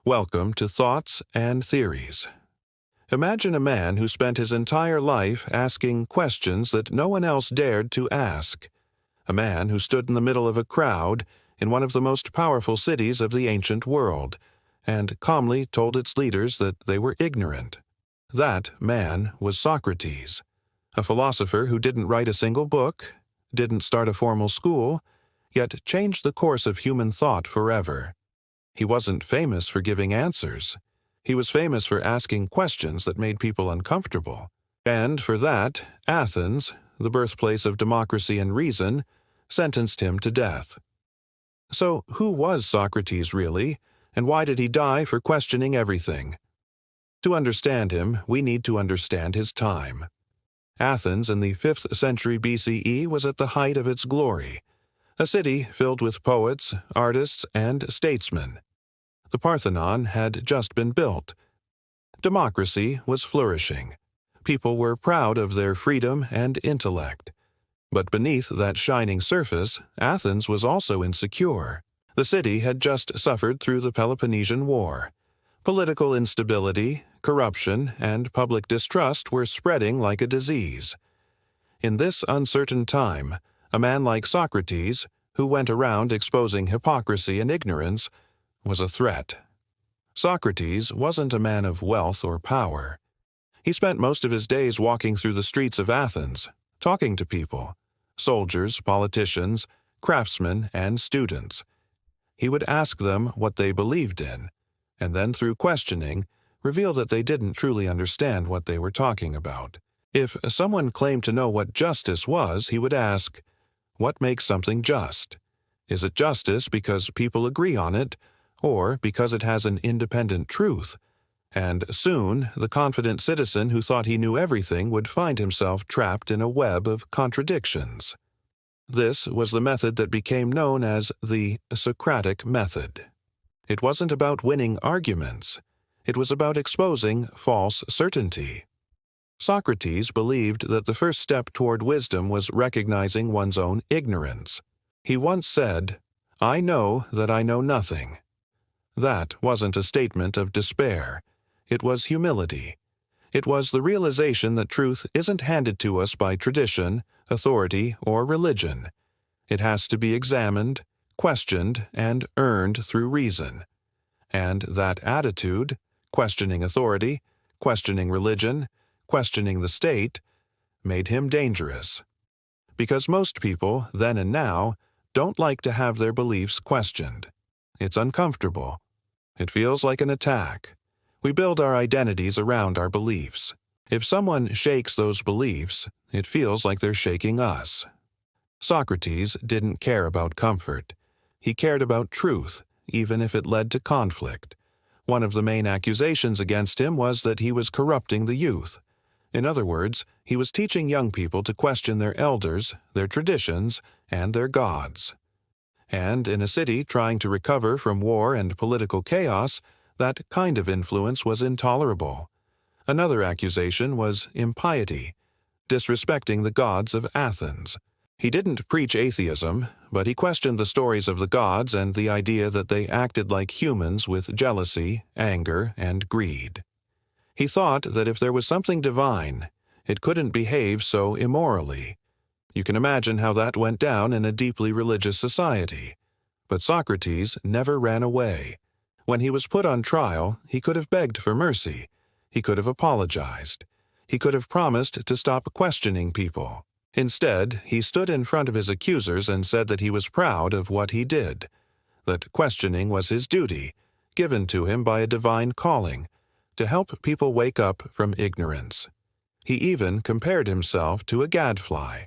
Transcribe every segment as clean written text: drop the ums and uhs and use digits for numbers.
Welcome to Thoughts and Theories. Imagine a man who spent his entire life asking questions that no one else dared to ask. A man who stood in the middle of a crowd in one of the most powerful cities of the ancient world, and calmly told its leaders that they were ignorant. That man was Socrates, a philosopher who didn't write a single book, didn't start a formal school, yet changed the course of human thought forever. He wasn't famous for giving answers. He was famous for asking questions that made people uncomfortable. And for that, Athens, the birthplace of democracy and reason, sentenced him to death. So who was Socrates really, and why did he die for questioning everything? To understand him, we need to understand his time. Athens in the 5th century BCE was at the height of its glory, a city filled with poets, artists, and statesmen. The Parthenon had just been built. Democracy was flourishing. People were proud of their freedom and intellect. But beneath that shining surface, Athens was also insecure. The city had just suffered through the Peloponnesian War. Political instability, corruption, and public distrust were spreading like a disease. In this uncertain time, a man like Socrates, who went around exposing hypocrisy and ignorance, was a threat. Socrates wasn't a man of wealth or power. He spent most of his days walking through the streets of Athens, talking to people, soldiers, politicians, craftsmen, and students. He would ask them what they believed in, and then through questioning, reveal that they didn't truly understand what they were talking about. If someone claimed to know what justice was, he would ask, "What makes something just? Is it justice because people agree on it, or because it has an independent truth?" And soon, the confident citizen who thought he knew everything would find himself trapped in a web of contradictions. This was the method that became known as the Socratic method. It wasn't about winning arguments. It was about exposing false certainty. Socrates believed that the first step toward wisdom was recognizing one's own ignorance. He once said, "I know that I know nothing." That wasn't a statement of despair. It was humility. It was the realization that truth isn't handed to us by tradition, authority, or religion. It has to be examined, questioned, and earned through reason. And that attitude, questioning authority, questioning religion, questioning the state, made him dangerous. Because most people, then and now, don't like to have their beliefs questioned. It's uncomfortable. It feels like an attack. We build our identities around our beliefs. If someone shakes those beliefs, it feels like they're shaking us. Socrates didn't care about comfort. He cared about truth, even if it led to conflict. One of the main accusations against him was that he was corrupting the youth. In other words, he was teaching young people to question their elders, their traditions, and their gods. And in a city trying to recover from war and political chaos, that kind of influence was intolerable. Another accusation was impiety, disrespecting the gods of Athens. He didn't preach atheism, but he questioned the stories of the gods and the idea that they acted like humans with jealousy, anger, and greed. He thought that if there was something divine, it couldn't behave so immorally. You can imagine how that went down in a deeply religious society. But Socrates never ran away. When he was put on trial, he could have begged for mercy. He could have apologized. He could have promised to stop questioning people. Instead, he stood in front of his accusers and said that he was proud of what he did, that questioning was his duty, given to him by a divine calling, to help people wake up from ignorance. He even compared himself to a gadfly,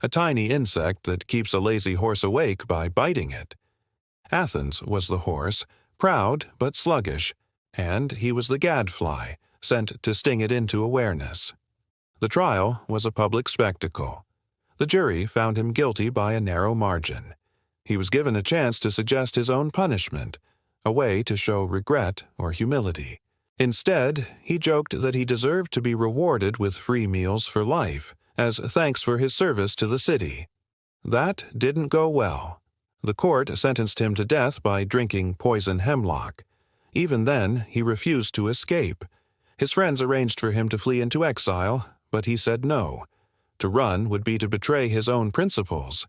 a tiny insect that keeps a lazy horse awake by biting it. Athens was the horse, proud but sluggish, and he was the gadfly, sent to sting it into awareness. The trial was a public spectacle. The jury found him guilty by a narrow margin. He was given a chance to suggest his own punishment, a way to show regret or humility. Instead, he joked that he deserved to be rewarded with free meals for life, as thanks for his service to the city. That didn't go well. The court sentenced him to death by drinking poison hemlock. Even then, he refused to escape. His friends arranged for him to flee into exile, but he said no. To run would be to betray his own principles.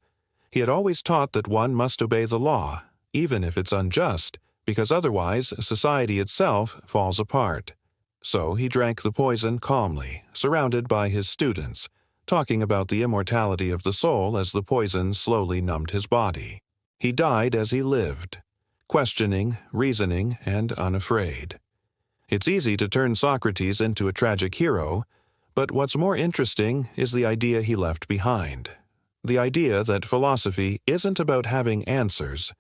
He had always taught that one must obey the law, even if it's unjust, because otherwise society itself falls apart. So he drank the poison calmly, surrounded by his students, talking about the immortality of the soul as the poison slowly numbed his body. He died as he lived, questioning, reasoning, and unafraid. It's easy to turn Socrates into a tragic hero, but what's more interesting is the idea he left behind. The idea that philosophy isn't about having answers.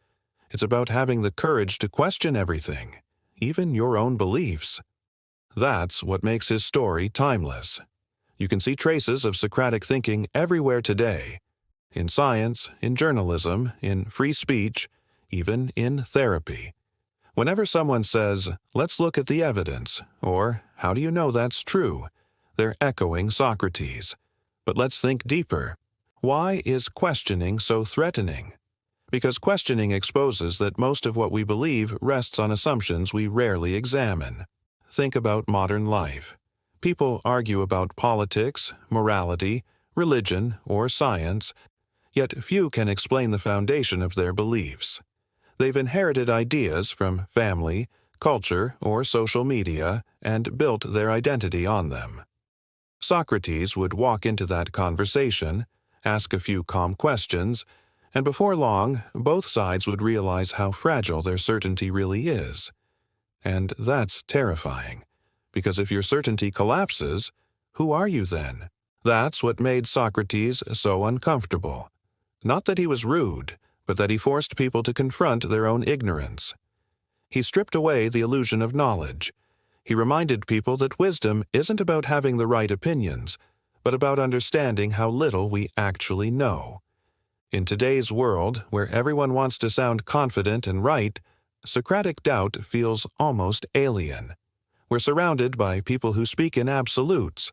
It's about having the courage to question everything, even your own beliefs. That's what makes his story timeless. You can see traces of Socratic thinking everywhere today. In science, in journalism, in free speech, even in therapy. Whenever someone says, "Let's look at the evidence," or "How do you know that's true?" they're echoing Socrates. But let's think deeper. Why is questioning so threatening? Because questioning exposes that most of what we believe rests on assumptions we rarely examine. Think about modern life. People argue about politics, morality, religion, or science, yet few can explain the foundation of their beliefs. They've inherited ideas from family, culture, or social media and built their identity on them. Socrates would walk into that conversation, ask a few calm questions, and before long, both sides would realize how fragile their certainty really is. And that's terrifying, because if your certainty collapses, who are you then? That's what made Socrates so uncomfortable. Not that he was rude, but that he forced people to confront their own ignorance. He stripped away the illusion of knowledge. He reminded people that wisdom isn't about having the right opinions, but about understanding how little we actually know. In today's world, where everyone wants to sound confident and right, Socratic doubt feels almost alien. We're surrounded by people who speak in absolutes: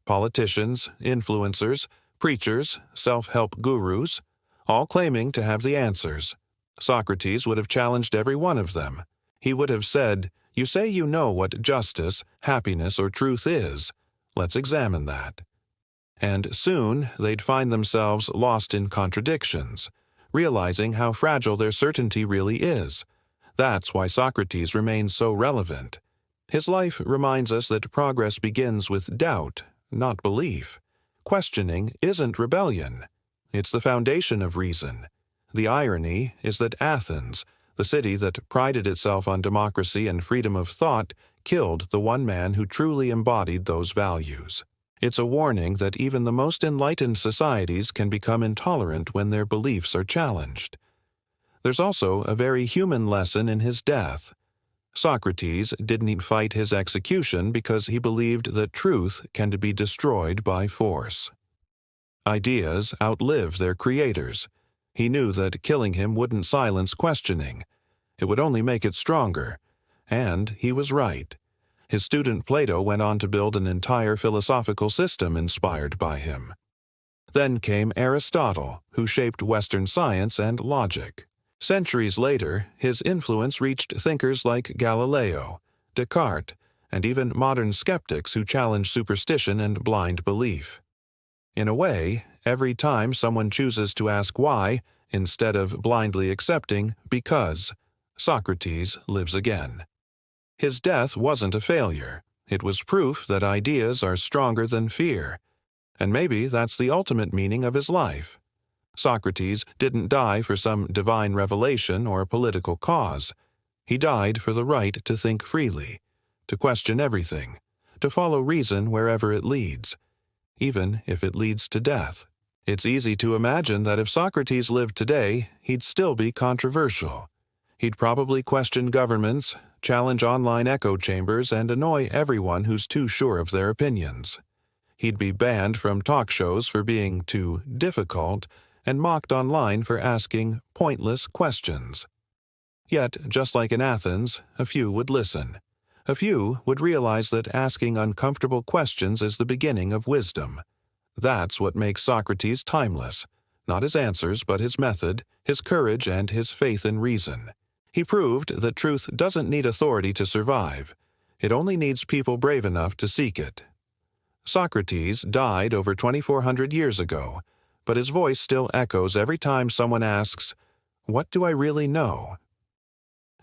politicians, influencers, preachers, self-help gurus, all claiming to have the answers. Socrates would have challenged every one of them. He would have said, "You say you know what justice, happiness, or truth is. Let's examine that." And soon they'd find themselves lost in contradictions, realizing how fragile their certainty really is. That's why Socrates remains so relevant. His life reminds us that progress begins with doubt, not belief. Questioning isn't rebellion. It's the foundation of reason. The irony is that Athens, the city that prided itself on democracy and freedom of thought, killed the one man who truly embodied those values. It's a warning that even the most enlightened societies can become intolerant when their beliefs are challenged. There's also a very human lesson in his death. Socrates didn't fight his execution because he believed that truth can be destroyed by force. Ideas outlive their creators. He knew that killing him wouldn't silence questioning. It would only make it stronger. And he was right. His student Plato went on to build an entire philosophical system inspired by him. Then came Aristotle, who shaped Western science and logic. Centuries later, his influence reached thinkers like Galileo, Descartes, and even modern skeptics who challenge superstition and blind belief. In a way, every time someone chooses to ask why, instead of blindly accepting because, Socrates lives again. His death wasn't a failure. It was proof that ideas are stronger than fear. And maybe that's the ultimate meaning of his life. Socrates didn't die for some divine revelation or political cause. He died for the right to think freely, to question everything, to follow reason wherever it leads, even if it leads to death. It's easy to imagine that if Socrates lived today, he'd still be controversial. He'd probably question governments, challenge online echo chambers, and annoy everyone who's too sure of their opinions. He'd be banned from talk shows for being too difficult, and mocked online for asking pointless questions. Yet, just like in Athens, a few would listen. A few would realize that asking uncomfortable questions is the beginning of wisdom. That's what makes Socrates timeless, not his answers but his method, his courage, and his faith in reason. He proved that truth doesn't need authority to survive. It only needs people brave enough to seek it. Socrates died over 2,400 years ago, but his voice still echoes every time someone asks, "What do I really know?"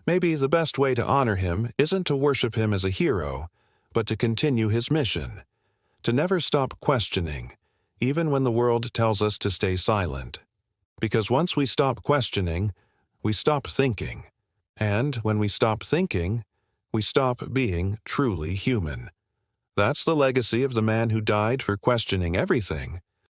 Maybe the best way to honor him isn't to worship him as a hero, but to continue his mission, to never stop questioning, even when the world tells us to stay silent. Because once we stop questioning, we stop thinking. And when we stop thinking, we stop being truly human. That's the legacy of the man who died for questioning everything